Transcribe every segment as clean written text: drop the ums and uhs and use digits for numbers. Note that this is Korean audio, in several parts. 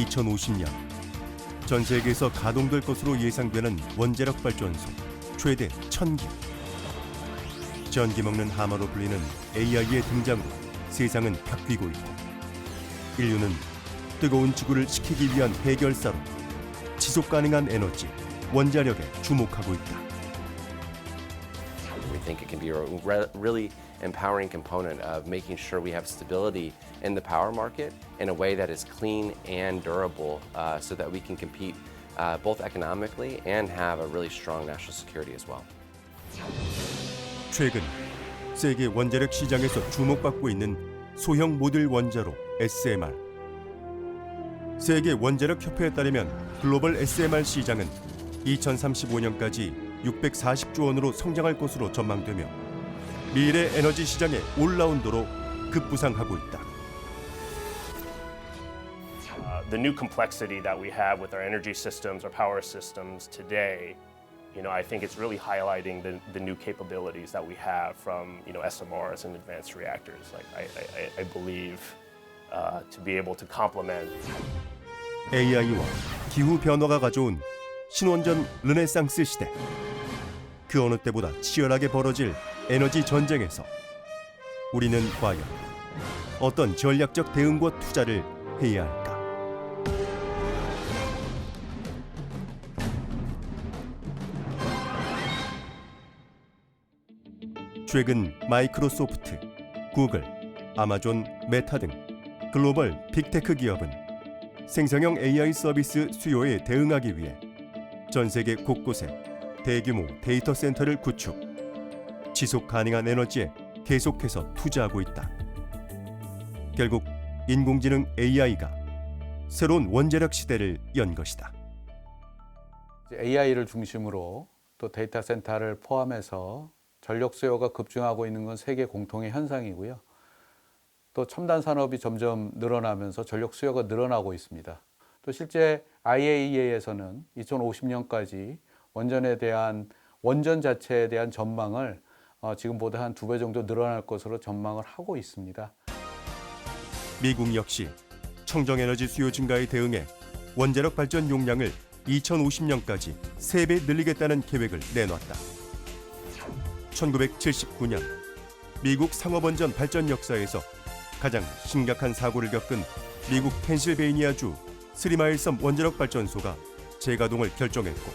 2050년 전 세계에서 가동될 것으로 예상되는 원자력 발전소 최대 1000기. 전기 먹는 하마로 불리는 AI의 등장으로 세상은 바뀌고 있고 인류는 뜨거운 지구를 식히기 위한 해결사로 지속 가능한 에너지, 원자력에 주목하고 있다. We think it can be a really empowering component of making sure we have stability in the power market in a way that is clean and durable so that we can compete both economically and have a really strong national security as well. 최근 세계 원자력 시장에서 주목받고 있는 소형 모듈 원자로 SMR. 세계 원자력 협회에 따르면 글로벌 SMR 시장은 2035년까지 640조 원으로 성장할 것으로 전망되며 미래 에너지 시장의 올라운더로 급부상하고 있다. The new complexity that we have with our energy systems, our power systems today, I think it's really highlighting the new capabilities that we have from, SMRs and advanced reactors. Like I believe to be able to complement. AI와 기후 변화가 가져온 신원전 르네상스 시대. 그 어느 때보다 치열하게 벌어질 에너지 전쟁에서 우리는 과연 어떤 전략적 대응과 투자를 해야 할까? 최근 마이크로소프트, 구글, 아마존, 메타 등 글로벌 빅테크 기업은 생성형 AI 서비스 수요에 대응하기 위해 전 세계 곳곳에 대규모 데이터 센터를 구축, 지속 가능한 에너지에 계속해서 투자하고 있다. 결국 인공지능 AI가 새로운 원자력 시대를 연 것이다. AI를 중심으로 또 데이터 센터를 포함해서 전력 수요가 급증하고 있는 건 세계 공통의 현상이고요. 또 첨단 산업이 점점 늘어나면서 전력 수요가 늘어나고 있습니다. 또 실제 IAEA에서는 2050년까지 원전 자체에 대한 전망을 지금보다 한 2배 정도 늘어날 것으로 전망을 하고 있습니다. 미국 역시 청정에너지 수요 증가에 대응해 원자력 발전 용량을 2050년까지 3배 늘리겠다는 계획을 내놨다. 1979년 미국 상업원전 발전 역사에서 가장 심각한 사고를 겪은 미국 펜실베이니아주 스리마일섬 원자력 발전소가 재가동을 결정했고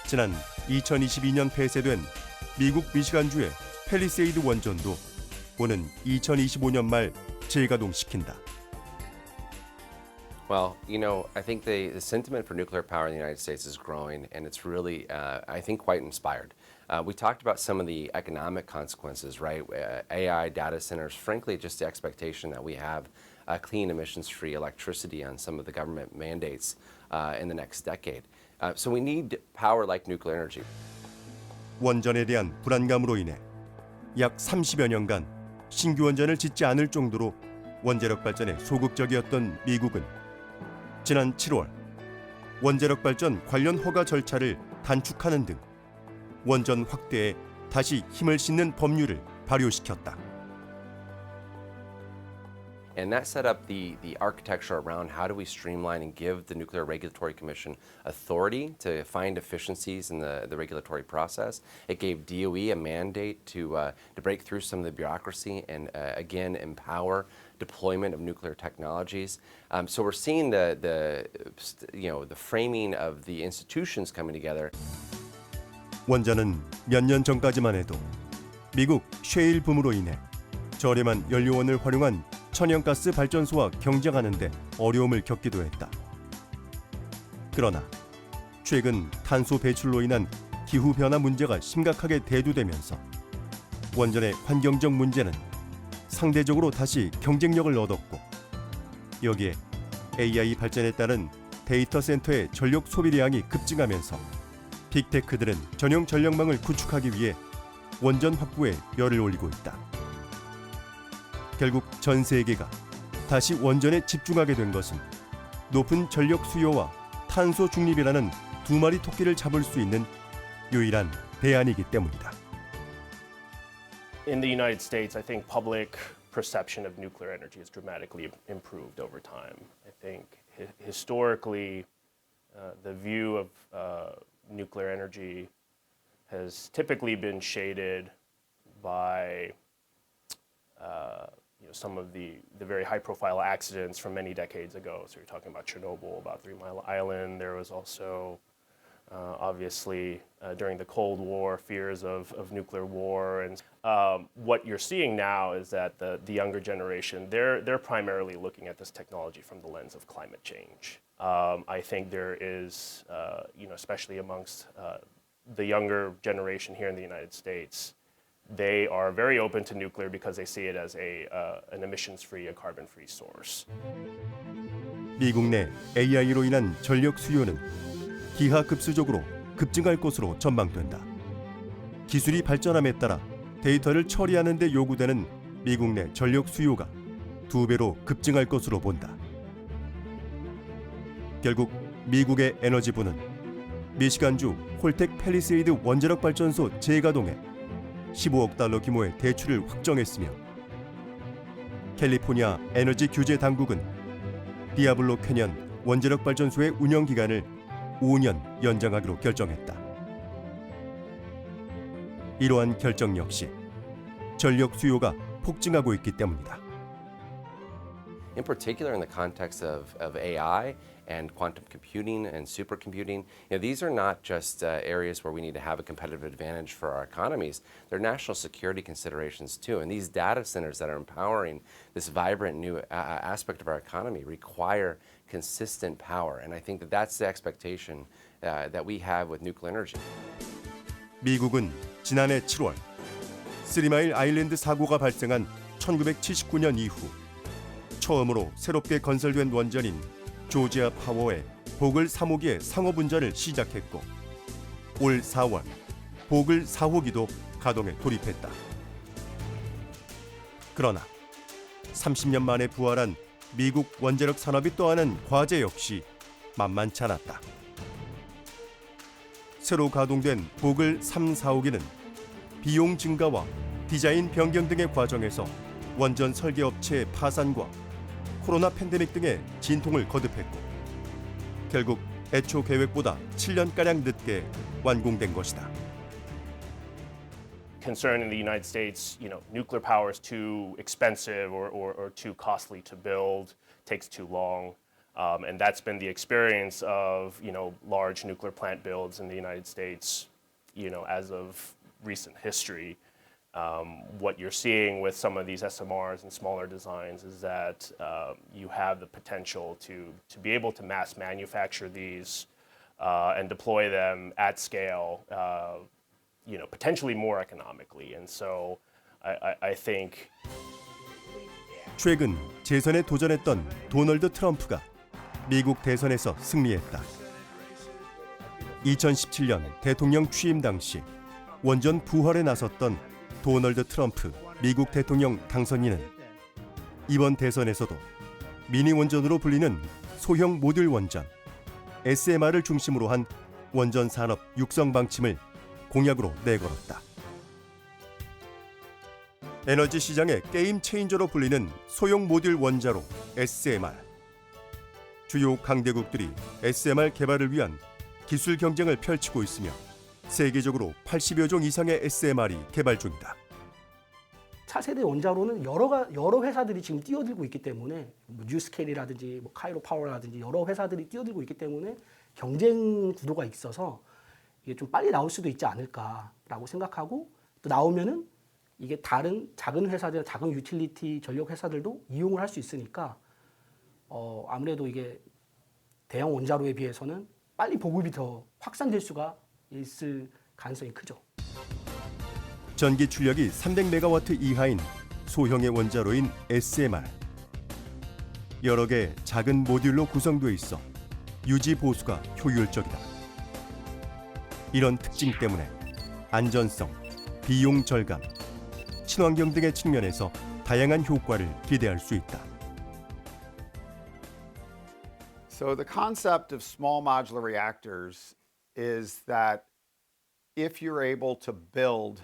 지난 2022년 폐쇄된 미국 미시간주의 팰리세이드 원전도 오는 2025년 말 재가동시킨다. Well, I think the sentiment for nuclear power in the United States is growing, and it's really, I think, quite inspired. We talked about some of the economic consequences, right? AI, data centers, frankly, just the expectation that we have clean, emissions-free electricity on some of the government mandates in the next decade. So we need power like nuclear energy. 원전에 대한 불안감으로 인해 약 30여 년간 신규 원전을 짓지 않을 정도로 원자력 발전에 소극적이었던 미국은 지난 7월 원자력 발전 관련 허가 절차를 단축하는 등 원전 확대에 다시 힘을 싣는 법률을 발효시켰다. And that set up the architecture around how do we streamline and give the Nuclear Regulatory Commission authority to find efficiencies in the regulatory process. It gave DOE a mandate to break through some of the bureaucracy and again empower deployment of nuclear technologies. So we're seeing the framing of the institutions coming together. 원전은 몇 년 전까지만 해도 미국 셰일 붐으로 인해 저렴한 연료원을 활용한 천연가스 발전소와 경쟁하는 데 어려움을 겪기도 했다. 그러나 최근 탄소 배출로 인한 기후변화 문제가 심각하게 대두되면서 원전의 환경적 문제는 상대적으로 다시 경쟁력을 얻었고 여기에 AI 발전에 따른 데이터 센터의 전력 소비량이 급증하면서 빅테크들은 전용 전력망을 구축하기 위해 원전 확보에 열을 올리고 있다. 결국 전 세계가 다시 원전에 집중하게 된 것은 높은 전력 수요와 탄소 중립이라는 두 마리 토끼를 잡을 수 있는 유일한 대안이기 때문이다. In the United States, I think public perception of nuclear energy has dramatically improved over time. I think historically, the view of nuclear energy has typically been shaded by some of the very high-profile accidents from many decades ago. So you're talking about Chernobyl, about 3 Mile Island. There was also, obviously, during the Cold War, fears of nuclear war. And what you're seeing now is that the younger generation, they're primarily looking at this technology from the lens of climate change. I think there is, especially amongst the younger generation here in the United States, they are very open to nuclear because they see it as an emissions-free, a carbon-free source. 미국 내 AI로 인한 전력 수요는 기하급수적으로 급증할 것으로 전망된다. 기술이 발전함에 따라 데이터를 처리하는 데 요구되는 미국 내 전력 수요가 2배로 급증할 것으로 본다. 결국 미국의 에너지부는 미시간주 홀텍 팰리세이드 원자력 발전소 재가동에 15억 달러 규모의 대출을 확정했으며 캘리포니아 에너지 규제 당국은 디아블로 캐년 원자력 발전소의 운영 기간을 5년 연장하기로 결정했다. 이러한 결정 역시 전력 수요가 폭증하고 있기 때문이다. In particular, in the context of AI and quantum computing and supercomputing, these are not just areas where we need to have a competitive advantage for our economies. They're national security considerations too. And these data centers that are empowering this vibrant new aspect of our economy require consistent power. And I think that that's the expectation that we have with nuclear energy. 미국은 지난해 7월 3마일 아일랜드 사고가 발생한 1979년 이후 처음으로 새롭게 건설된 원전인 조지아 파워의 보글 3호기의 상업 운전을 시작했고 올 4월 보글 4호기도 가동에 돌입했다. 그러나 30년 만에 부활한 미국 원자력 산업이 떠안은 과제 역시 만만치 않았다. 새로 가동된 보글 3, 4호기는 비용 증가와 디자인 변경 등의 과정에서 원전 설계업체의 파산과 코로나 팬데믹 등의 진통을 거듭했고 결국 애초 계획보다 7년가량 늦게 완공된 것이다. Concern in the United States, nuclear power is too expensive or too costly to build, takes too long. And that's been the experience of, large nuclear plant builds in the United States, as of recent history. What you're seeing with some of these SMRs and smaller designs is that you have the potential to be able to mass manufacture these and deploy them at scale, potentially more economically. And so I think 최근 재선에 도전했던 도널드 트럼프가 미국 대선에서 승리했다. 2017년 대통령 취임 당시 원전 부활에 나섰던 도널드 트럼프 미국 대통령 당선인은 이번 대선에서도 미니 원전으로 불리는 소형 모듈 원전 SMR을 중심으로 한 원전 산업 육성 방침을 공약으로 내걸었다. 에너지 시장의 게임 체인저로 불리는 소형 모듈 원자로 SMR. 주요 강대국들이 SMR 개발을 위한 기술 경쟁을 펼치고 있으며 세계적으로 80여 종 이상의 SMR이 개발 중이다. 차세대 원자로는 여러 회사들이 지금 뛰어들고 있기 때문에 뉴스케일이라든지 카이로 파워라든지 여러 회사들이 뛰어들고 있기 때문에 경쟁 구도가 있어서 이게 좀 빨리 나올 수도 있지 않을까라고 생각하고 또 나오면은 이게 다른 작은 회사들, 작은 유틸리티 전력 회사들도 이용을 할 수 있으니까 아무래도 이게 대형 원자로에 비해서는 빨리 보급이 더 확산될 수가 있을 가능성이 크죠. 전기 출력이 300메가와트 이하인 소형의 원자로인 SMR. 여러 개의 작은 모듈로 구성되어 있어 유지 보수가 효율적이다. 이런 특징 때문에 안전성, 비용 절감, 친환경 등의 측면에서 다양한 효과를 기대할 수 있다. So the concept of small modular reactors is that if you're able to build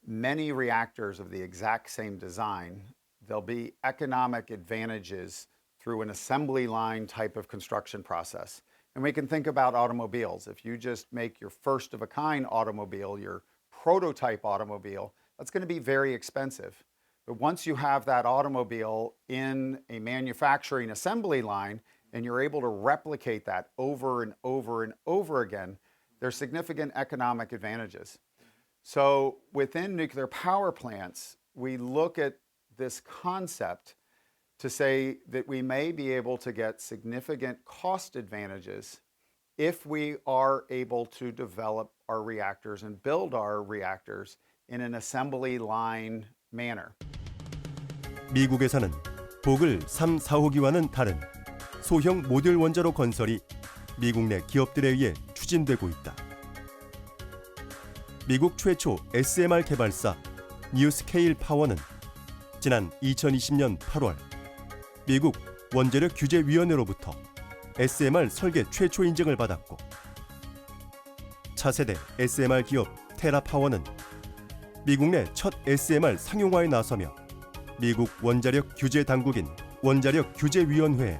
many reactors of the exact same design, there'll be economic advantages through an assembly line type of construction process. And we can think about automobiles. If you just make your first of a kind automobile, your prototype automobile, that's going to be very expensive. But once you have that automobile in a manufacturing assembly line and you're able to replicate that over and over and over again, there's significant economic advantages. So within nuclear power plants, we look at this concept to say that we may be able to get significant cost advantages if we are able to develop our reactors and build our reactors in an assembly line manner. 미국에서는 보글 3, 4호기와는 다른 소형 모듈 원자로 건설이 미국 내 기업들에 의해 추진되고 있다. 미국 최초 SMR 개발사 뉴스케일 파워는 지난 2020년 8월 미국 원자력 규제위원회로부터 SMR 설계 최초 인증을 받았고 차세대 SMR 기업 테라파워는 미국 내 첫 SMR 상용화에 나서며 미국 원자력 규제 당국인 원자력 규제위원회에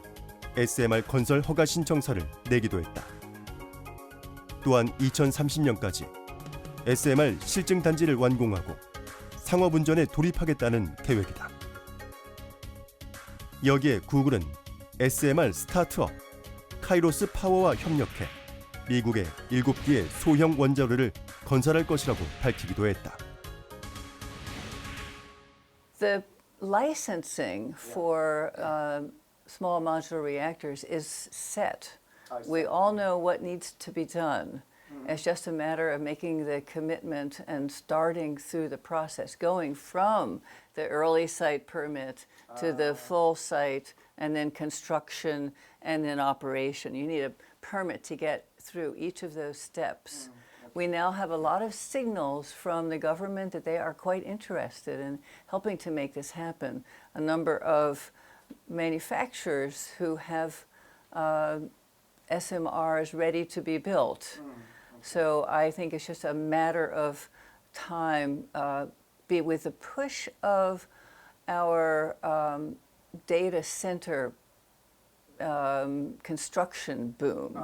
SMR 건설 허가 신청서를 내기도 했다. 또한 2030년까지 SMR 실증 단지를 완공하고 상업 운전에 돌입하겠다는 계획이다. 여기에 구글은 SMR 스타트업 카이로스 파워와 협력해 미국의 7기의 소형 원자로를 건설할 것이라고 밝히기도 했다. The licensing for small modular reactors is set. We all know what needs to be done. It's just a matter of making the commitment and starting through the process, going from the early site permit to the full site and then construction and then operation. You need a permit to get through each of those steps. We now have a lot of signals from the government that they are quite interested in helping to make this happen. A number of manufacturers who have SMRs ready to be built. So I think it's just a matter of time with the push of our data center construction boom.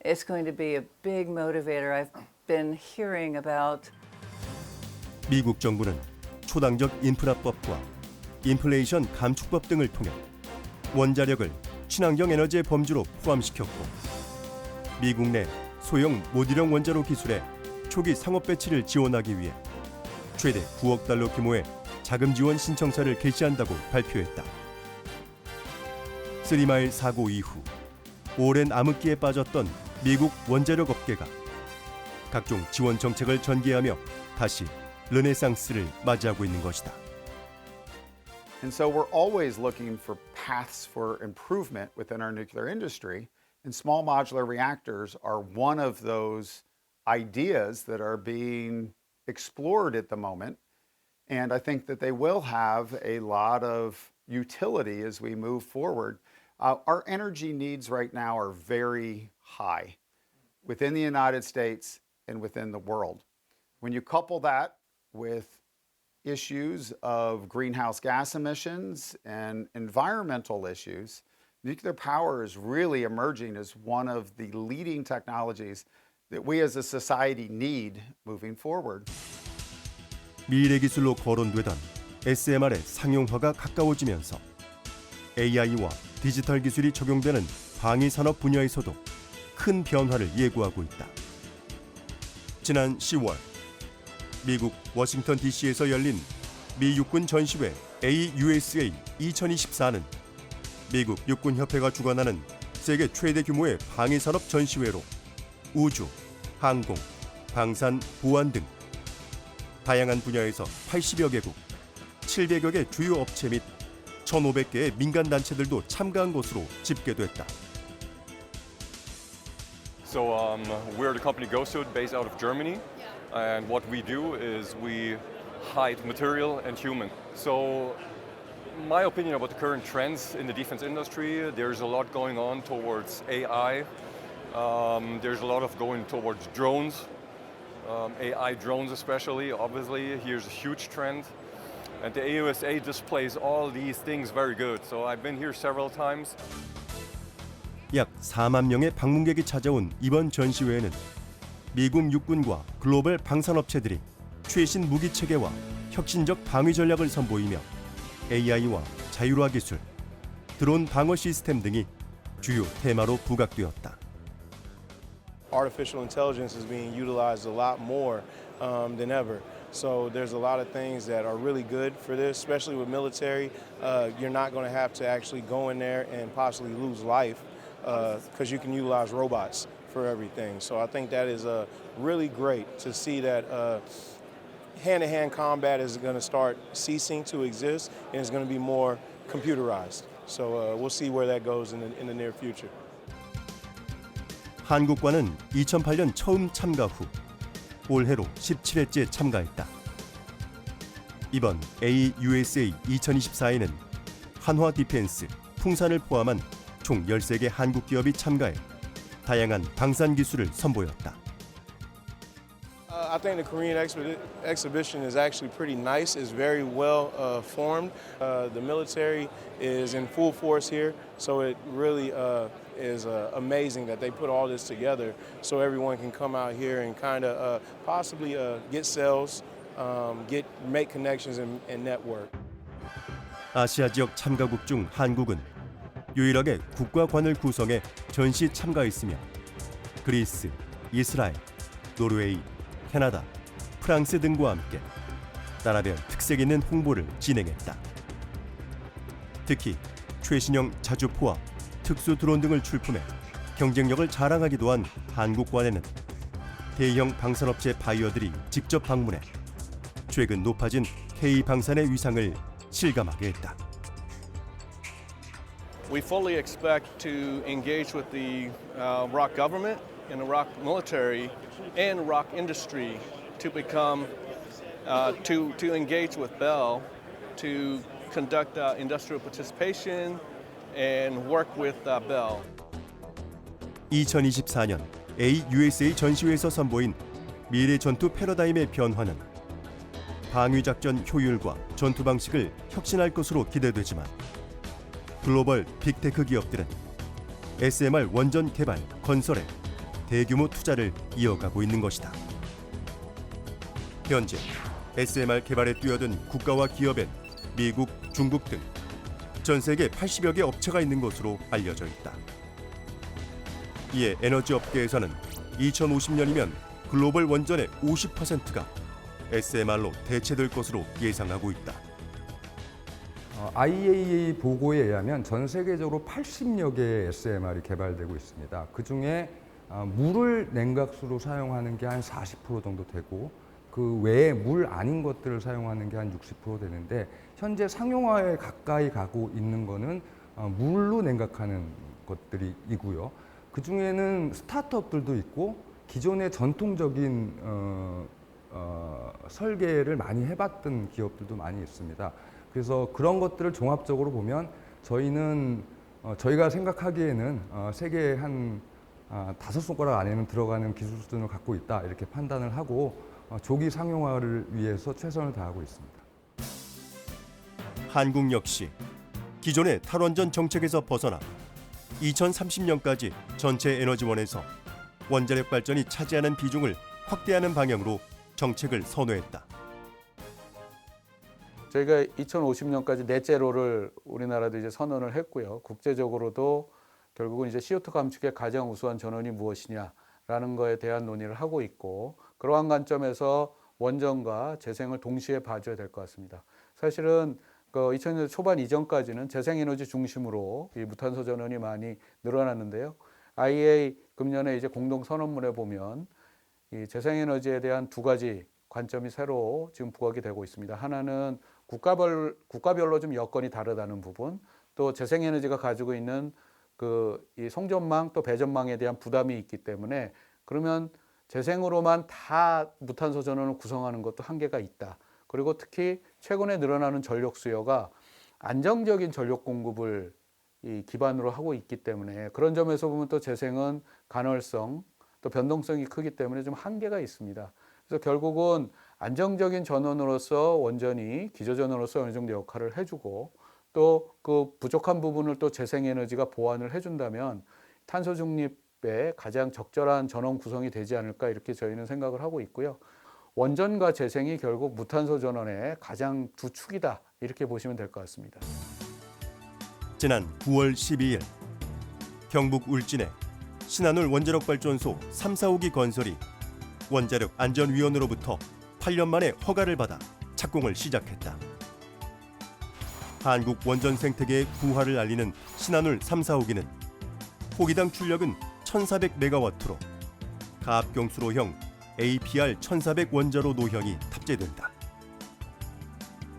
It's going to be a big motivator. I've been hearing about. 미국 정부는 초당적 인프라법과 인플레이션 감축법 등을 통해 원자력을 친환경 에너지의 범주로 포함시켰고 미국 내 소형 모듈형 원자로 기술의 초기 상업 배치를 지원하기 위해 최대 9억 달러 규모의 자금 지원 신청서를 개시한다고 발표했다. 쓰리마일 사고 이후 오랜 암흑기에 빠졌던 미국 원자력 업계가 각종 지원 정책을 전개하며 다시 르네상스를 맞이하고 있는 것이다. And so we're always looking for paths for improvement within our nuclear industry, and small modular reactors are one of those ideas that are being explored at the moment. And I think that they will have a lot of utility as we move forward. Our energy needs right now are very high within the United States and within the world. When you couple that with issues of greenhouse gas emissions and environmental issues, nuclear power is really emerging as one of the leading technologies that we as a society need moving forward. 미래 기술로 거론되던 SMR의 상용화가 가까워지면서 AI와 디지털 기술이 적용되는 방위 산업 분야에서도 큰 변화를 예고하고 있다. 지난 10월 미국 워싱턴 DC에서 열린 미 육군 전시회 AUSA 2024는 미국 육군협회가 주관하는 세계 최대 규모의 방위 산업 전시회로 우주, 항공, 방산, 보안 등 다양한 분야에서 80여 개국, 700여 개 주요 업체 및 1,500개의 민간 단체들도 참가한 것으로 집계됐다. So we're the company GoSuit based out of Germany, and what we do is we hide material and human. So my opinion about the current trends in the defense industry, there's a lot going on towards AI. There's a lot of going towards drones, AI drones especially, obviously. Here's a huge trend. And the AUSA displays all these things very good. So I've been here several times. 약 4만 명의 방문객이 찾아온 이번 전시회에는 미국 육군과 글로벌 방산업체들이 최신 무기 체계와 혁신적 방위 전략을 선보이며 AI와 자율화 기술, 드론 방어 시스템 등이 주요 테마로 부각되었다. Artificial intelligence is being utilized a lot more than ever. So there's a lot of things that are really good for this, especially with military. You're not going to have to actually go in there and possibly lose life because you can utilize robots for everything. So I think that is really great to see that hand-to-hand combat is going to start ceasing to exist and it's going to be more computerized. So we'll see where that goes in the near future. 한국과는 2008년 처음 참가 후 올해로 17회째 참가했다. 이번 AUSA 2024에는 한화 디펜스, 풍산을 포함한 총 13개 한국 기업이 참가해 다양한 방산 기술을 선보였다. I think the Korean exhibition is actually pretty nice. It's very well formed. The military is in full force here, so it really is amazing that they put all this together so everyone can come out here and kind of possibly get sales, make connections and network. 아시아 지역 참가국 중 한국은 유일하게 국가관을 구성해 전시 참가했으며 그리스, 이스라엘, 노르웨이, 캐나다, 프랑스 등과 함께 나라별 특색 있는 홍보를 진행했다. 특히 최신형 자주포와 특수 드론 등을 출품해 경쟁력을 자랑하기도 한 한국관에는 대형 방산업체 바이어들이 직접 방문해 최근 높아진 K방산의 위상을 실감하게 했다. We fully expect to engage with the Iraq government and Iraq military and Iraq industry to become to engage with Bell to conduct industrial participation and work with Bell. 2024년 AUSA 전시회에서 선보인 미래 전투 패러다임의 변화는 방위 작전 효율과 전투 방식을 혁신할 것으로 기대되지만 글로벌 빅테크 기업들은 SMR 원전 개발, 건설에 대규모 투자를 이어가고 있는 것이다. 현재 SMR 개발에 뛰어든 국가와 기업엔 미국, 중국 등 전 세계 80여 개 업체가 있는 것으로 알려져 있다. 이에 에너지 업계에서는 2050년이면 글로벌 원전의 50%가 SMR로 대체될 것으로 예상하고 있다. IAEA 보고에 의하면 전 세계적으로 80여 개의 SMR이 개발되고 있습니다. 그중에 물을 냉각수로 사용하는 게 한 40% 정도 되고 그 외에 물 아닌 것들을 사용하는 게 한 60% 되는데 현재 상용화에 가까이 가고 있는 거는 물로 냉각하는 것들이고요. 그 중에는 스타트업들도 있고 기존의 전통적인 설계를 많이 해봤던 기업들도 많이 있습니다. 그래서 그런 것들을 종합적으로 보면 저희는 저희가 생각하기에는 세계 한 5손가락 안에는 들어가는 기술 수준을 갖고 있다 이렇게 판단을 하고 조기 상용화를 위해서 최선을 다하고 있습니다. 한국 역시 기존의 탈원전 정책에서 벗어나 2030년까지 전체 에너지원에서 원자력 발전이 차지하는 비중을 확대하는 방향으로 정책을 선호했다. 저희가 2050년까지 넷제로를 우리나라도 이제 선언을 했고요. 국제적으로도 결국은 이제 CO2 감축의 가장 우수한 전원이 무엇이냐라는 거에 대한 논의를 하고 있고 그러한 관점에서 원전과 재생을 동시에 봐줘야 될 것 같습니다. 사실은 2000년대 초반 이전까지는 재생에너지 중심으로 이 무탄소 전원이 많이 늘어났는데요. IEA 금년에 이제 공동 선언문에 보면 이 재생에너지에 대한 두 가지 관점이 새로 지금 부각이 되고 있습니다. 하나는 국가별로 좀 여건이 다르다는 부분, 또 재생에너지가 가지고 있는 이 송전망 또 배전망에 대한 부담이 있기 때문에 그러면 재생으로만 다 무탄소 전원을 구성하는 것도 한계가 있다. 그리고 특히 최근에 늘어나는 전력 수요가 안정적인 전력 공급을 기반으로 하고 있기 때문에 그런 점에서 보면 또 재생은 간헐성 또 변동성이 크기 때문에 좀 한계가 있습니다. 그래서 결국은 안정적인 전원으로서 원전이 기저전원으로서 어느 정도 역할을 해주고 또 그 부족한 부분을 또 재생에너지가 보완을 해준다면 탄소 중립에 가장 적절한 전원 구성이 되지 않을까 이렇게 저희는 생각을 하고 있고요. 원전과 재생이 결국 무탄소 전원의 가장 두 축이다 이렇게 보시면 될 것 같습니다. 지난 9월 12일 경북 울진의 신한울 원자력 발전소 3, 4호기 건설이 원자력 안전위원회로부터 8년 만에 허가를 받아 착공을 시작했다. 한국 원전 생태계의 부활을 알리는 신한울 3, 4호기는 호기당 출력은 1400메가와트로 가압경수로형 APR 1400 원자로 노형이 탑재된다.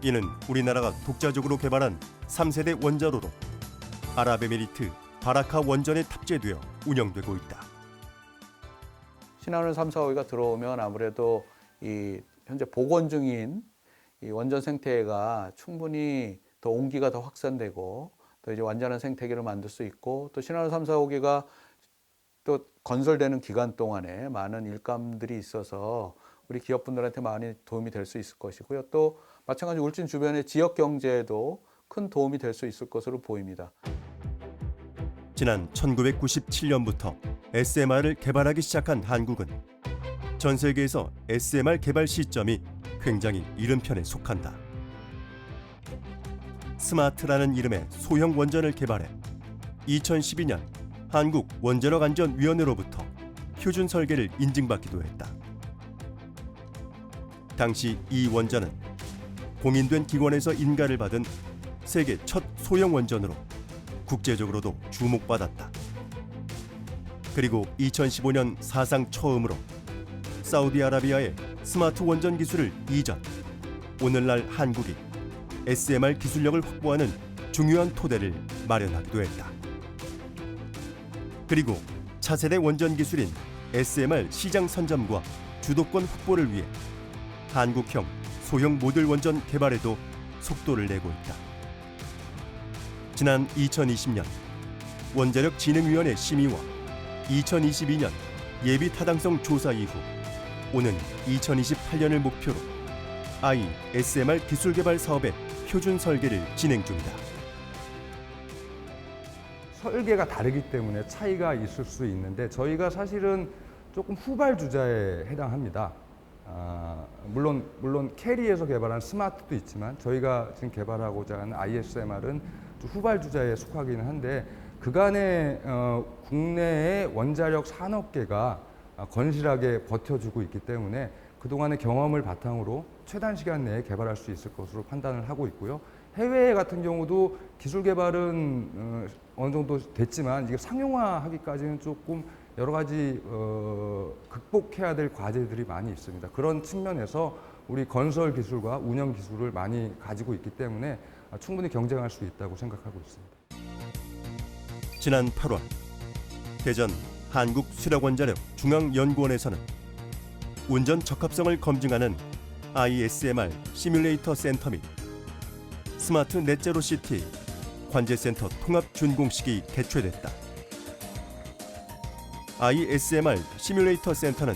이는 우리나라가 독자적으로 개발한 3세대 원자로로 아랍에미리트 바라카 원전에 탑재되어 운영되고 있다. 신한울 3, 4호기가 들어오면 아무래도 이 현재 복원 중인 이 원전 생태계가 충분히 더 온기가 더 확산되고 또 이제 완전한 생태계를 만들 수 있고 또 신한울 3, 4호기가 또 건설되는 기간 동안에 많은 일감들이 있어서 우리 기업분들한테 많이 도움이 될 수 있을 것이고요. 또 마찬가지 울진 주변의 지역 경제에도 큰 도움이 될 수 있을 것으로 보입니다. 지난 1997년부터 SMR을 개발하기 시작한 한국은 전 세계에서 SMR 개발 시점이 굉장히 이른 편에 속한다. 스마트라는 이름의 소형 원전을 개발해 2012년 한국 원자력안전위원회로부터 표준 설계를 인증받기도 했다. 당시 이 원전은 공인된 기관에서 인가를 받은 세계 첫 소형 원전으로 국제적으로도 주목받았다. 그리고 2015년 사상 처음으로 사우디아라비아의 스마트 원전 기술을 이전, 오늘날 한국이 SMR 기술력을 확보하는 중요한 토대를 마련하기도 했다. 그리고 차세대 원전 기술인 SMR 시장 선점과 주도권 확보를 위해 한국형 소형 모듈 원전 개발에도 속도를 내고 있다. 지난 2020년 원자력진흥위원회 심의와 2022년 예비 타당성 조사 이후 오는 2028년을 목표로 SMR 기술 개발 사업의 표준 설계를 진행 중이다. 설계가 다르기 때문에 차이가 있을 수 있는데 저희가 사실은 조금 후발주자에 해당합니다. 물론 캐리에서 개발한 스마트도 있지만 저희가 지금 개발하고자 하는 ISMR은 후발주자에 속하기는 한데 그간의 국내의 원자력 산업계가 건실하게 버텨주고 있기 때문에 그동안의 경험을 바탕으로 최단 시간 내에 개발할 수 있을 것으로 판단을 하고 있고요. 해외 같은 경우도 기술 개발은 어느 정도 됐지만 이게 상용화하기까지는 조금 여러 가지 극복해야 될 과제들이 많이 있습니다. 그런 측면에서 우리 건설 기술과 운영 기술을 많이 가지고 있기 때문에 충분히 경쟁할 수 있다고 생각하고 있습니다. 지난 8월 대전 한국수력원자력 중앙연구원에서는 운전 적합성을 검증하는 ISMR 시뮬레이터 센터 및 스마트 넷제로 시티 관제센터 통합 준공식이 개최됐다. ISMR 시뮬레이터 센터는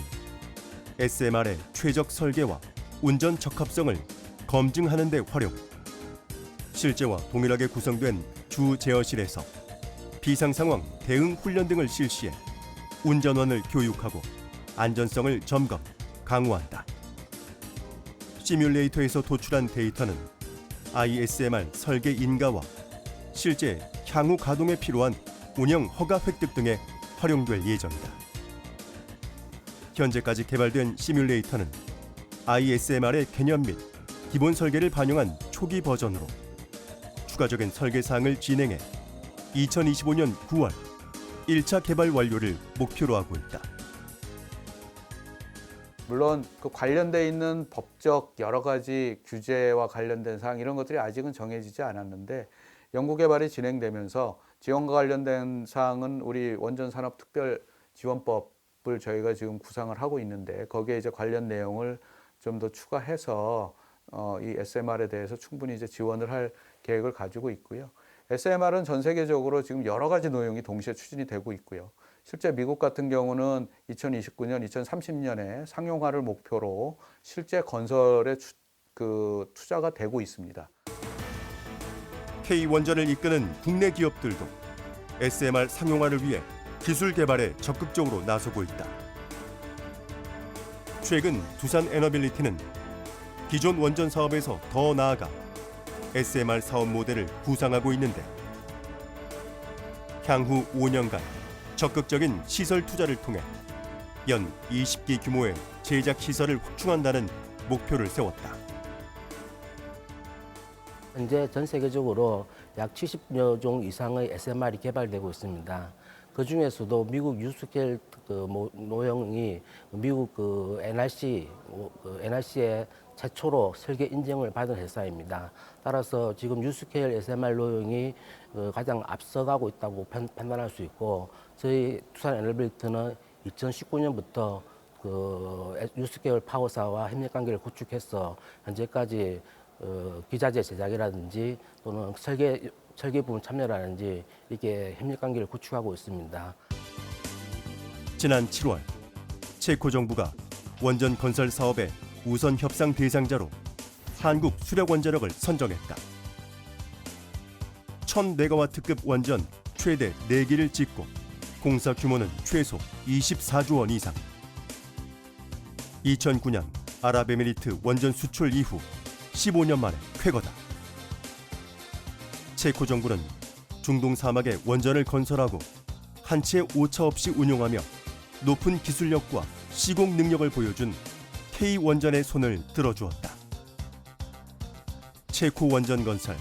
SMR의 최적 설계와 운전 적합성을 검증하는 데 활용. 실제와 동일하게 구성된 주 제어실에서 비상 상황 대응 훈련 등을 실시해 운전원을 교육하고 안전성을 점검, 강화한다. 시뮬레이터에서 도출한 데이터는 ISMR 설계 인가와 실제 향후 가동에 필요한 운영 허가 획득 등에 활용될 예정이다. 현재까지 개발된 시뮬레이터는 ISMR의 개념 및 기본 설계를 반영한 초기 버전으로 추가적인 설계 사항을 진행해 2025년 9월 1차 개발 완료를 목표로 하고 있다. 물론 그 관련돼 있는 법적 여러 가지 규제와 관련된 사항 이런 것들이 아직은 정해지지 않았는데 연구 개발이 진행되면서 지원과 관련된 사항은 우리 원전산업특별지원법을 저희가 지금 구상을 하고 있는데 거기에 이제 관련 내용을 좀 더 추가해서 이 SMR에 대해서 충분히 이제 지원을 할 계획을 가지고 있고요. SMR은 전 세계적으로 지금 여러 가지 노형이 동시에 추진이 되고 있고요. 실제 미국 같은 경우는 2029년, 2030년에 상용화를 목표로 실제 건설에 투자가 되고 있습니다. K원전을 이끄는 국내 기업들도 SMR 상용화를 위해 기술 개발에 적극적으로 나서고 있다. 최근 두산 에너빌리티는 기존 원전 사업에서 더 나아가 SMR 사업 모델을 구상하고 있는데 향후 5년간 적극적인 시설 투자를 통해 연 20기 규모의 제작 시설을 확충한다는 목표를 세웠다. 현재 전 세계적으로 약 70여 종 이상의 SMR이 개발되고 있습니다. 그 중에서도 미국 유스켈 노형이 미국 NRC의 최초로 설계 인증을 받은 회사입니다. 따라서 지금 유스케일 SMR 노형이 가장 앞서가고 있다고 판단할 수 있고, 저희 두산 에너빌리티는 2019년부터 유스케일 파워사와 협력 관계를 구축해서 현재까지 기자재 제작이라든지 또는 설계 부분 참여라든지 이렇게 협력 관계를 구축하고 있습니다. 지난 7월 체코 정부가 원전 건설 사업의 우선 협상 대상자로 한국 수력원자력을 선정했다. 1000메가와트급 원전 최대 4기를 짓고 공사 규모는 최소 24조 원 이상. 2009년 아랍에미리트 원전 수출 이후 15년 만에 쾌거다. 체코 정부는 중동 사막에 원전을 건설하고 한 채 오차 없이 운용하며 높은 기술력과 시공 능력을 보여준 K원전의 손을 들어주었다. 체코 원전 건설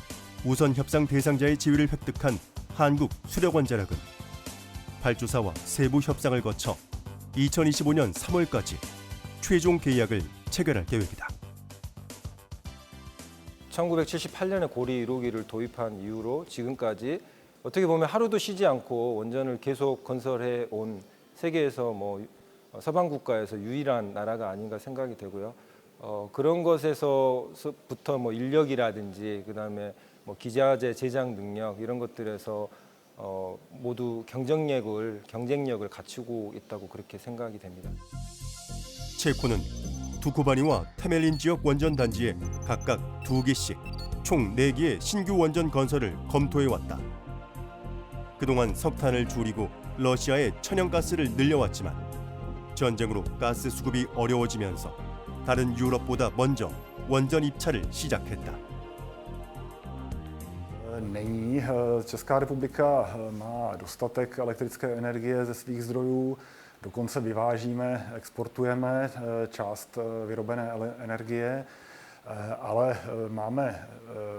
우선 협상 대상자의 지위를 획득한 한국 수력원자력은 발주사와 세부 협상을 거쳐 2025년 3월까지 최종 계약을 체결할 계획이다. 1978년에 고리 1호기를 도입한 이후로 지금까지 어떻게 보면 하루도 쉬지 않고 원전을 계속 건설해 온 세계에서 서방 국가에서 유일한 나라가 아닌가 생각이 되고요. 그런 것에서부터 인력이라든지 그다음에 기자재 제작 능력 이런 것들에서 모두 경쟁력을 갖추고 있다고 그렇게 생각이 됩니다. 체코는 두코바니와 테멜린 지역 원전 단지에 각각 2기씩 총 4기의 신규 원전 건설을 검토해왔다. 그동안 석탄을 줄이고 러시아의 천연가스를 늘려왔지만 전쟁으로 가스 수급이 어려워지면서 다른 유럽보다 먼저 원전 입찰을 시작했다. Není. Česká republika má dostatek elektrické energie ze svých zdrojů, dokonce vyvážíme, exportujeme část vyrobené energie, ale máme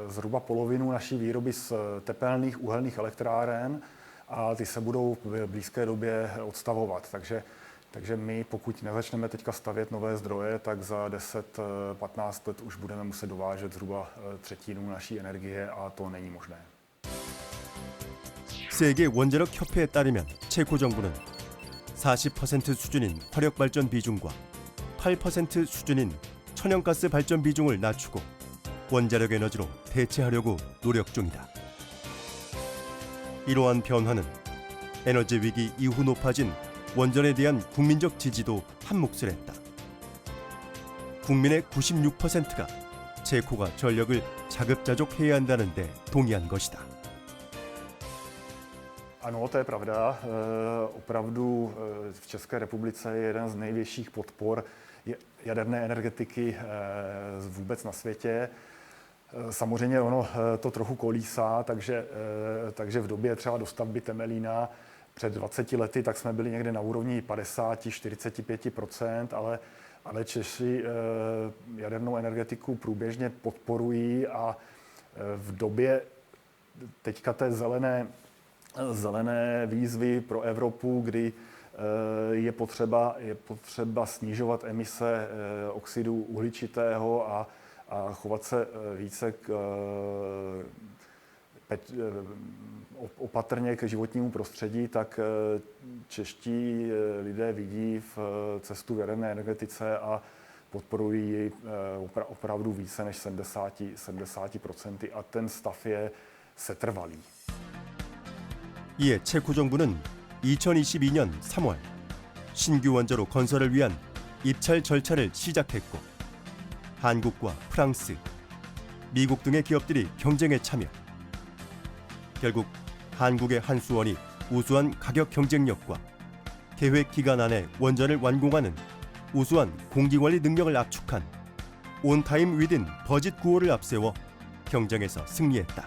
zhruba polovinu naší výroby z tepelných uhelných elektráren a ty se budou v blízké době odstavovat. Takže my, pokud nezačneme teďka stavět nové zdroje, tak za 10-15 let už budeme muset dovážet zhruba třetinu naší energie a to není možné. 세계 원자력 협회에 따르면 체코 정부는 40% 수준인 화력 발전 비중과 8% 수준인 천연가스 발전 비중을 낮추고 원자력 에너지로 대체하려고 노력 중이다. 이러한 변화는 에너지 위기 이후 높아진 원전에 대한 국민적 지지도 한몫을 했다. 국민의 96%가 체코가 전력을 자급자족해야 한다는 데 동의한 것이다. Ano, to je pravda. Opravdu v České republice je jeden z největších podpor jaderné energetiky vůbec na světě. Samozřejmě ono to trochu kolísá, takže v době třeba dostavby Temelína před 20 lety tak jsme byli někde na úrovni 50-45%, ale Češi jadernou energetiku průběžně podporují a v době teďka té zelené výzvy pro Evropu, kdy je potřeba snižovat emise oxidu uhličitého a chovat se více opatrně k životnímu prostředí, tak čeští lidé vidí v cestu v jaderné energetice a podporují ji opravdu více než 70% a ten stav je setrvalý. 이에 체코 정부는 2022년 3월 신규 원자로 건설을 위한 입찰 절차를 시작했고 한국과 프랑스, 미국 등의 기업들이 경쟁에 참여. 결국 한국의 한수원이 우수한 가격 경쟁력과 계획 기간 안에 원전을 완공하는 우수한 공기관리 능력을 압축한 온타임 위딘 버짓 구호를 앞세워 경쟁에서 승리했다.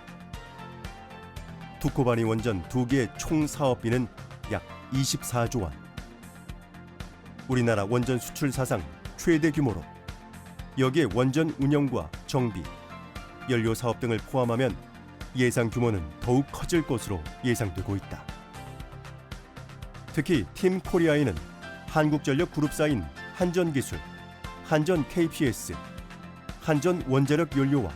두코바니 원전 2개의 총 사업비는 약 24조 원. 우리나라 원전 수출 사상 최대 규모로 여기에 원전 운영과 정비, 연료 사업 등을 포함하면 예상 규모는 더욱 커질 것으로 예상되고 있다. 특히 팀 코리아에는 한국전력 그룹사인 한전기술, 한전 KPS, 한전 원자력 연료와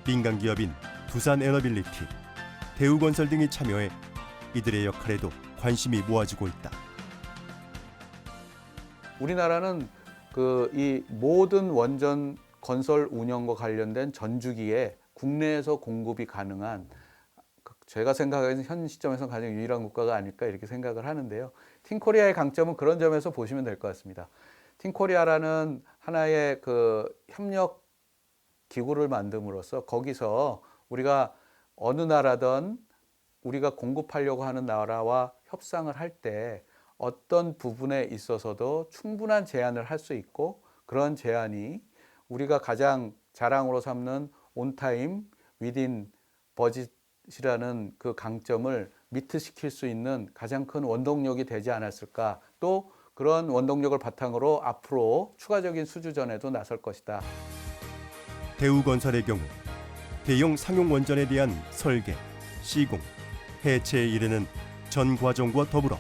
민간 기업인 두산에너빌리티, 대우건설 등이 참여해 이들의 역할에도 관심이 모아지고 있다. 우리나라는 이 모든 원전 건설 운영과 관련된 전주기에 국내에서 공급이 가능한 제가 생각하기에는 현 시점에서 가장 유일한 국가가 아닐까 이렇게 생각을 하는데요. 팀코리아의 강점은 그런 점에서 보시면 될 것 같습니다. 팀코리아라는 하나의 협력 기구를 만듦으로써 거기서 우리가 어느 나라든 우리가 공급하려고 하는 나라와 협상을 할 때 어떤 부분에 있어서도 충분한 제안을 할 수 있고 그런 제안이 우리가 가장 자랑으로 삼는 온타임 위딘 버짓이라는 그 강점을 미트시킬 수 있는 가장 큰 원동력이 되지 않았을까. 또 그런 원동력을 바탕으로 앞으로 추가적인 수주전에도 나설 것이다. 대우건설의 경우 대형 상용 원전에 대한 설계, 시공, 해체에 이르는 전 과정과 더불어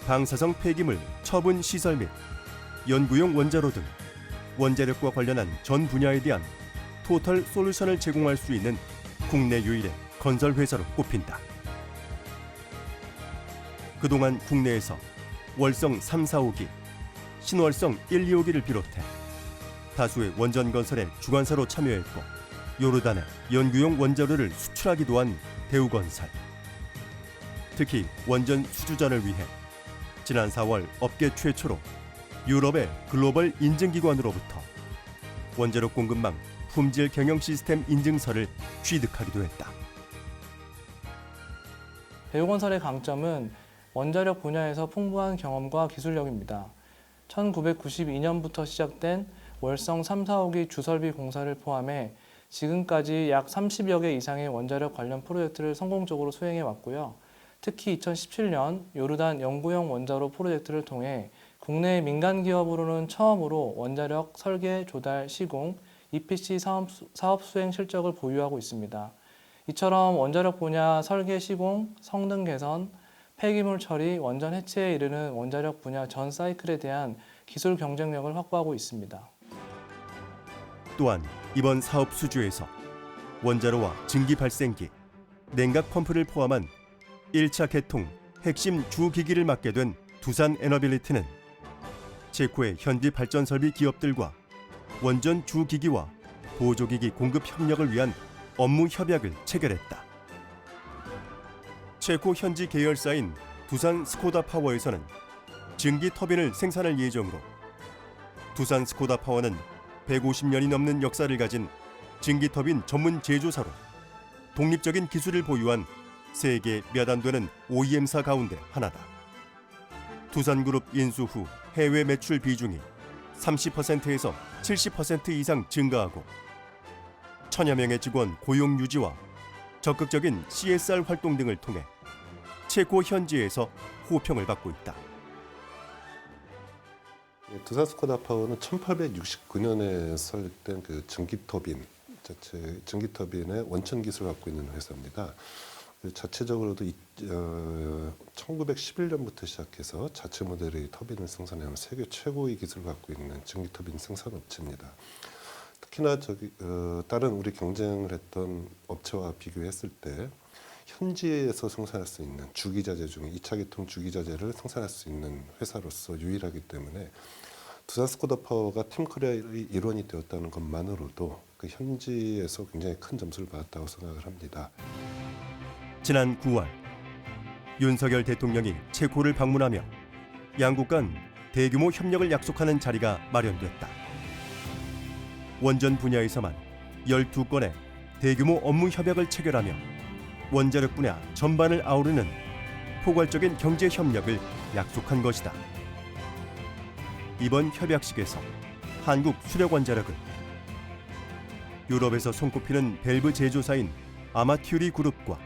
방사성 폐기물 처분 시설 및 연구용 원자로 등 원자력과 관련한 전 분야에 대한 토털 솔루션을 제공할 수 있는 국내 유일의 건설 회사로 꼽힌다. 그동안 국내에서 월성 3, 4호기, 신월성 1, 2호기를 비롯해 다수의 원전 건설에 주관사로 참여했고 요르단에 연구용 원자로를 수출하기도 한 대우건설. 특히 원전 수주전을 위해 지난 4월 업계 최초로 유럽의 글로벌 인증기관으로부터 원자로 공급망 품질 경영 시스템 인증서를 취득하기도 했다. 대우건설의 강점은 원자력 분야에서 풍부한 경험과 기술력입니다. 1992년부터 시작된 월성 3, 4호기 주설비 공사를 포함해 지금까지 약 30여 개 이상의 원자력 관련 프로젝트를 성공적으로 수행해 왔고요. 특히 2017년 요르단 연구용 원자로 프로젝트를 통해 국내 민간 기업으로는 처음으로 원자력 설계, 조달, 시공, EPC 사업 수행 실적을 보유하고 있습니다. 이처럼 원자력 분야 설계, 시공, 성능 개선, 폐기물 처리, 원전 해체에 이르는 원자력 분야 전 사이클에 대한 기술 경쟁력을 확보하고 있습니다. 또한 이번 사업 수주에서 원자로와 증기 발생기, 냉각 펌프를 포함한 1차 개통 핵심 주기기를 맡게 된 두산에너빌리티는 체코의 현지 발전 설비 기업들과 원전 주기기와 보조기기 공급 협력을 위한 업무 협약을 체결했다. 체코 현지 계열사인 두산 스코다 파워에서는 증기 터빈을 생산할 예정으로 두산 스코다 파워는 150년이 넘는 역사를 가진 증기 터빈 전문 제조사로 독립적인 기술을 보유한 세계 몇 안 되는 OEM사 가운데 하나다. 두산그룹 인수 후 해외 매출 비중이 30%에서 70% 이상 증가하고 천여 명의 직원 고용 유지와 적극적인 CSR 활동 등을 통해 체코 현지에서 호평을 받고 있다. 두산 스코다 파워는 1869년에 설립된 그 전기터빈 전기터빈의 원천 기술을 갖고 있는 회사입니다. 자체적으로도 1911년부터 시작해서 자체 모델의 터빈을 생산하는 세계 최고의 기술을 갖고 있는 전기터빈 생산업체입니다. 특히나 다른 우리 경쟁을 했던 업체와 비교했을 때 현지에서 생산할 수 있는 주기자재 중에 2차 계통 주기자재를 생산할 수 있는 회사로서 유일하기 때문에 두산 스코다 파워가 팀코리아의 일원이 되었다는 것만으로도 그 현지에서 굉장히 큰 점수를 받았다고 생각을 합니다. 지난 9월 윤석열 대통령이 체코를 방문하며 양국 간 대규모 협력을 약속하는 자리가 마련됐다. 원전 분야에서만 12건의 대규모 업무 협약을 체결하며 원자력 분야 전반을 아우르는 포괄적인 경제 협력을 약속한 것이다. 이번 협약식에서 한국 수력원자력은 유럽에서 손꼽히는 밸브 제조사인 아마튜리 그룹과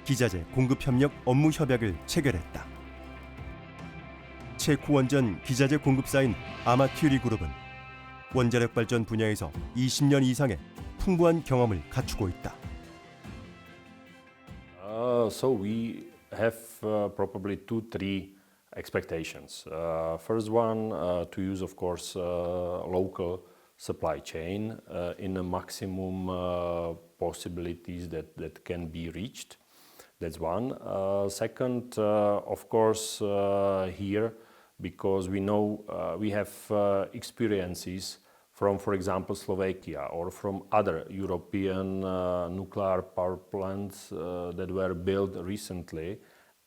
기자재 공급 협력 업무 협약을 체결했다. 체코 원전 기자재 공급사인 아마튜리 그룹은 원자력 발전 분야에서 20년 이상의 풍부한 경험을 갖추고 있다. So we have probably three expectations. First one, to use, of course, local supply chain in the maximum possibilities that can be reached. That's one. Second, of course, here, because we know we have experiences from, for example, Slovakia or from other European nuclear power plants that were built recently,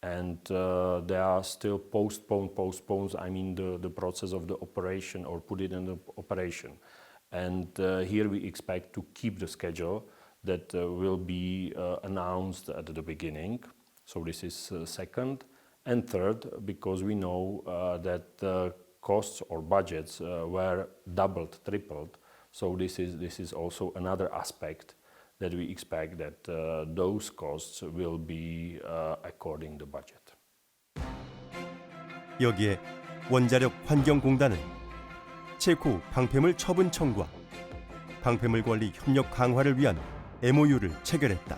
and they are still postponed, I mean the process of the operation or put it in the operation. And here we expect to keep the schedule that will be announced at the beginning. So this is second. And third, because we know that costs or budgets were doubled, tripled. So this is also another aspect that we expect that those costs will be according to budget. 여기에 원자력 환경공단은 체코 방패물 처분 청구와 방패물 관리 협력 강화를 위한 MOU를 체결했다.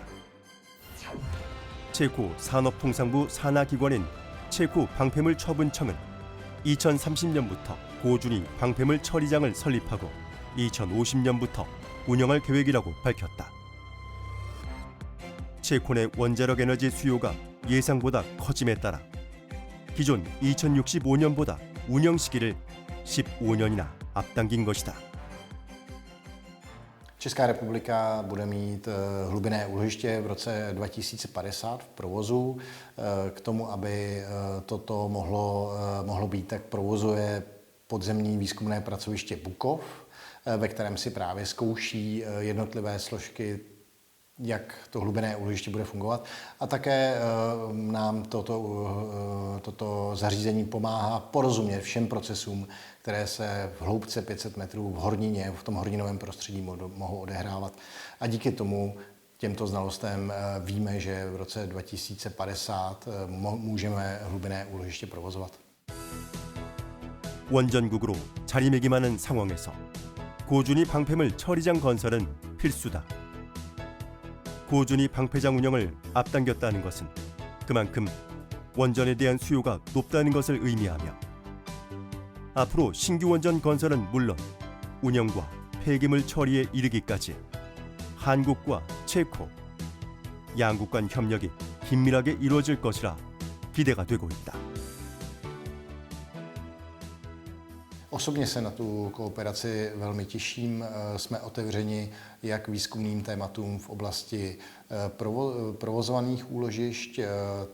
체코 산업통상부 산하기관인 체코 방패물 처분청은 2030년부터 고준위 방패물 처리장을 설립하고 2050년부터 운영할 계획이라고 밝혔다. 체코 내 원자력 에너지 수요가 예상보다 커짐에 따라 기존 2065년보다 운영 시기를 15년이나 앞당긴 것이다. Česká republika bude mít hlubinné úložiště v roce 2050 v provozu. K tomu, aby toto mohlo být, tak provozuje podzemní výzkumné pracoviště Bukov, ve kterém si právě zkouší jednotlivé složky, jak to hlubinné úložiště bude fungovat. A také nám toto zařízení pomáhá porozumět všem procesům, které se v hloubce 500 metrů v hornině, v tom horninovém prostředí mohou odehrávat. A díky tomu, těmto znalostem, víme, že v roce 2050 můžeme hlubinné úložiště provozovat. 원전국으로 자리매김하는 상황에서 고준위 방패물 처리장 건설은 필수다. 고준위 방패장 운영을 앞당겼다는 것은 그만큼 원전에 대한 수요가 높다는 것을 의미하며 앞으로 신규 원전 건설은 물론 운영과 폐기물 처리에 이르기까지 한국과 체코, 양국 간 협력이 긴밀하게 이루어질 것이라 기대가 되고 있다. Osobně se na tu kooperaci velmi těším. Jsme otevřeni jak výzkumným tématům v oblasti provozovaných úložišť,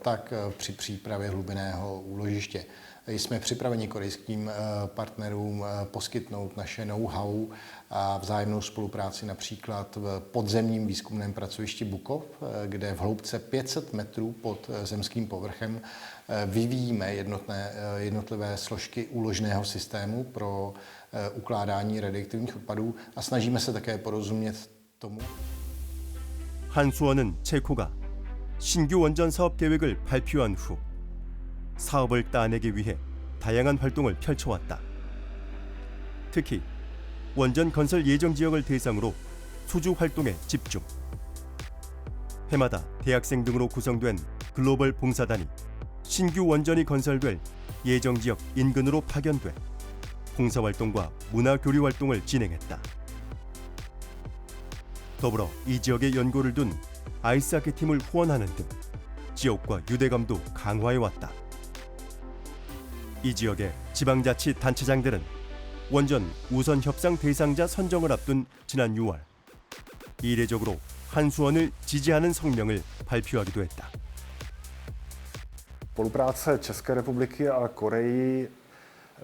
tak při přípravě hlubinného úložiště. Jsme připraveni korejským partnerům poskytnout naše know-how a vzájemnou spolupráci například v podzemním výzkumném pracovišti Bukov, kde v hloubce 500 metrů pod zemským povrchem vyvíjíme jednotlivé složky úložného systému pro ukládání radioaktivních odpadů a snažíme se také porozumět tomu. 한수원은 체코가 신규 원전 사업 계획을 발표한 후 사업을 따내기 위해 다양한 활동을 펼쳐왔다. 특히 원전 건설 예정 지역을 대상으로 수주 활동에 집중. 해마다 대학생 등으로 구성된 글로벌 봉사단이 신규 원전이 건설될 예정 지역 인근으로 파견돼 봉사활동과 문화교류 활동을 진행했다. 더불어 이 지역에 연고를 둔 아이스하키 팀을 후원하는 등 지역과 유대감도 강화해왔다. 이 지역의 지방자치단체장들은 원전 우선 협상 대상자 선정을 앞둔 지난 6월 이례적으로 한수원을 지지하는 성명을 발표하기도 했다. Spolupráce České republiky a Koreji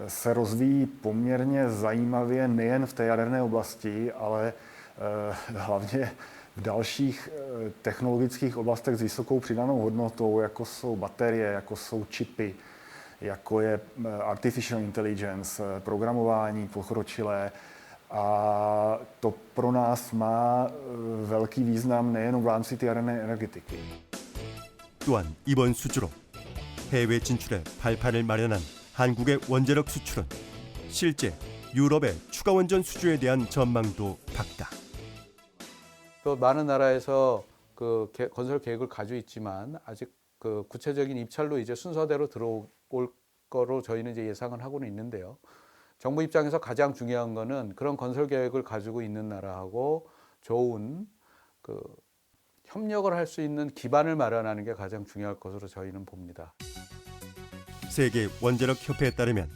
se rozvíjí poměrně zajímavě nejen v té jaderné oblasti, ale hlavně v dalších technologických oblastech s vysokou přidanou hodnotou, jako jsou baterie, jako jsou čipy, jako je artificial intelligence, programování pokročilé. A to pro nás má velký význam nejen v rámci té jaderné energetiky. 또한 이번 수주로 해외 진출에 발판을 마련한 한국의 원자력 수출은 실제 유럽의 추가 원전 수주에 대한 전망도 밝다. 또 많은 나라에서 그 건설 계획을 가지고 있지만 아직 그 구체적인 입찰로 이제 순서대로 들어올 거로 저희는 이제 예상을 하고는 있는데요. 정부 입장에서 가장 중요한 거는 그런 건설 계획을 가지고 있는 나라하고 좋은 그 협력을 할 수 있는 기반을 마련하는 게 가장 중요할 것으로 저희는 봅니다. 세계 원자력 협회에 따르면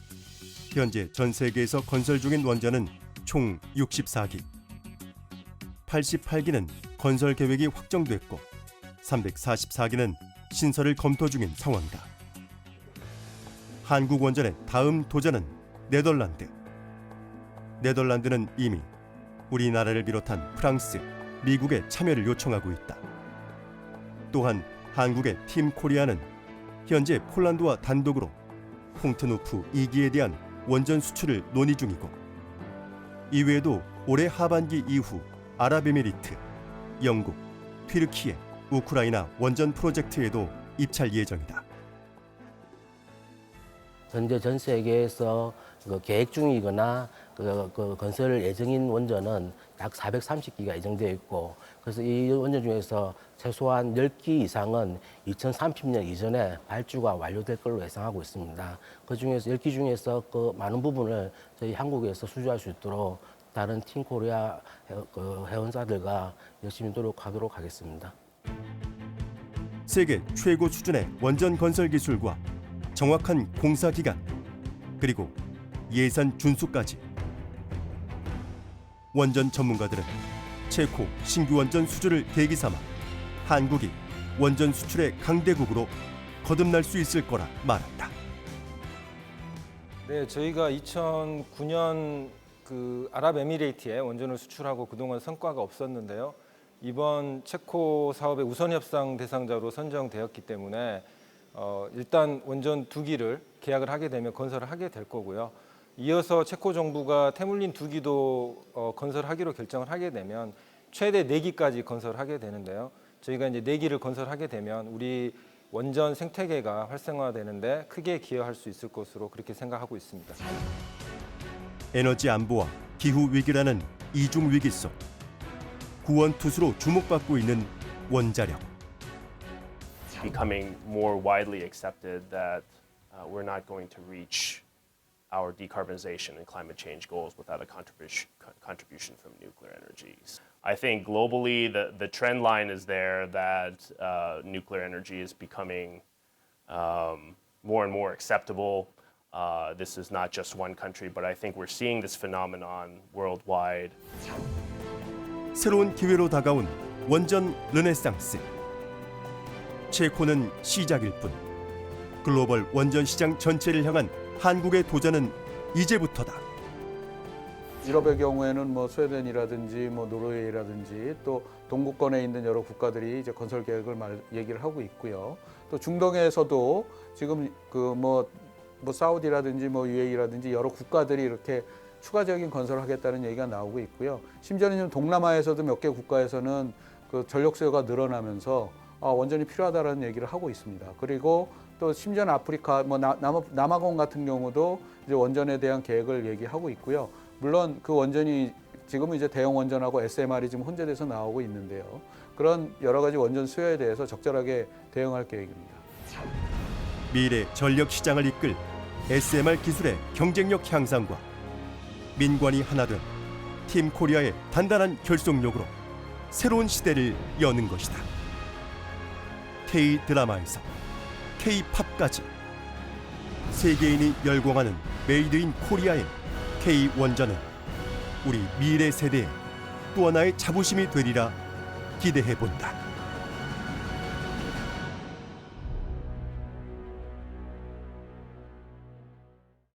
현재 전 세계에서 건설 중인 원전은 총 64기. 88기는 건설 계획이 확정됐고 344기는 신설을 검토 중인 상황이다. 한국 원전의 다음 도전은 네덜란드. 네덜란드는 이미 우리나라를 비롯한 프랑스, 미국의 참여를 요청하고 있다. 또한 한국의 팀 코리아는 현재 폴란드와 단독으로 홍트누프 2기에 대한 원전 수출을 논의 중이고 이외에도 올해 하반기 이후 아랍에미리트, 영국, 튀르키예, 우크라이나 원전 프로젝트에도 입찰 예정이다. 현재 전 세계에서 계획 중이거나 그 건설 예정인 원전은 약 430기가 예정되어 있고 그래서 이 원전 중에서 최소한 10기 이상은 2030년 이전에 발주가 완료될 걸로 예상하고 있습니다. 그 중에서 10기 중에서 그 많은 부분을 저희 한국에서 수주할 수 있도록 다른 팀 코리아 회원사들과 열심히 노력하도록 하겠습니다. 세계 최고 수준의 원전 건설 기술과 정확한 공사 기간 그리고 예산 준수까지 원전 전문가들은 체코 신규 원전 수주를 계기 삼아 한국이 원전 수출의 강대국으로 거듭날 수 있을 거라 말한다. 네, 저희가 2009년 그 아랍에미레이트에 원전을 수출하고 그동안 성과가 없었는데요. 이번 체코 사업의 우선 협상 대상자로 선정되었기 때문에 일단 원전 2기를 계약을 하게 되면 건설을 하게 될 거고요. 이어서 체코 정부가 태물린 2기도 건설하기로 결정을 하게 되면 최대 4기까지 건설하게 되는데요. 저희가 이제 4기를 건설하게 되면 우리 원전 생태계가 활성화되는데 크게 기여할 수 있을 것으로 그렇게 생각하고 있습니다. 에너지 안보와 기후 위기라는 이중 위기 속 구원투수로 주목받고 있는 원자력. Becoming more widely accepted that we're not going to reach our decarbonization and climate change goals without a contribution from nuclear energies. I think globally the trend line is there that nuclear energy is becoming more and more acceptable. This is not just one country, but I think we're seeing this phenomenon worldwide. 새로운 기회로 다가온 원전 르네상스. 체코는 시작일 뿐 글로벌 원전 시장 전체를 향한 한국의 도전은 이제부터다. 유럽의 경우에는 뭐 스웨덴이라든지 뭐 노르웨이라든지 또 동구권에 있는 여러 국가들이 이제 건설 계획을 얘기를 하고 있고요. 또 중동에서도 지금 그 뭐 사우디라든지 뭐 UAE라든지 여러 국가들이 이렇게 추가적인 건설을 하겠다는 얘기가 나오고 있고요. 심지어는 동남아에서도 몇 개 국가에서는 그 전력 수요가 늘어나면서 원전이 필요하다라는 얘기를 하고 있습니다. 그리고 또 심지어는 아프리카, 뭐 남아공 같은 경우도 이제 원전에 대한 계획을 얘기하고 있고요. 물론 그 원전이 지금은 이제 대형 원전하고 SMR이 지금 혼재돼서 나오고 있는데요. 그런 여러 가지 원전 수요에 대해서 적절하게 대응할 계획입니다. 미래 전력 시장을 이끌 SMR 기술의 경쟁력 향상과 민관이 하나 된 팀 코리아의 단단한 결속력으로 새로운 시대를 여는 것이다. K-드라마에서 K-팝까지 세계인이 열광하는 메이드 인 코리아의 K-원전은 우리 미래 세대의 또 하나의 자부심이 되리라 기대해본다.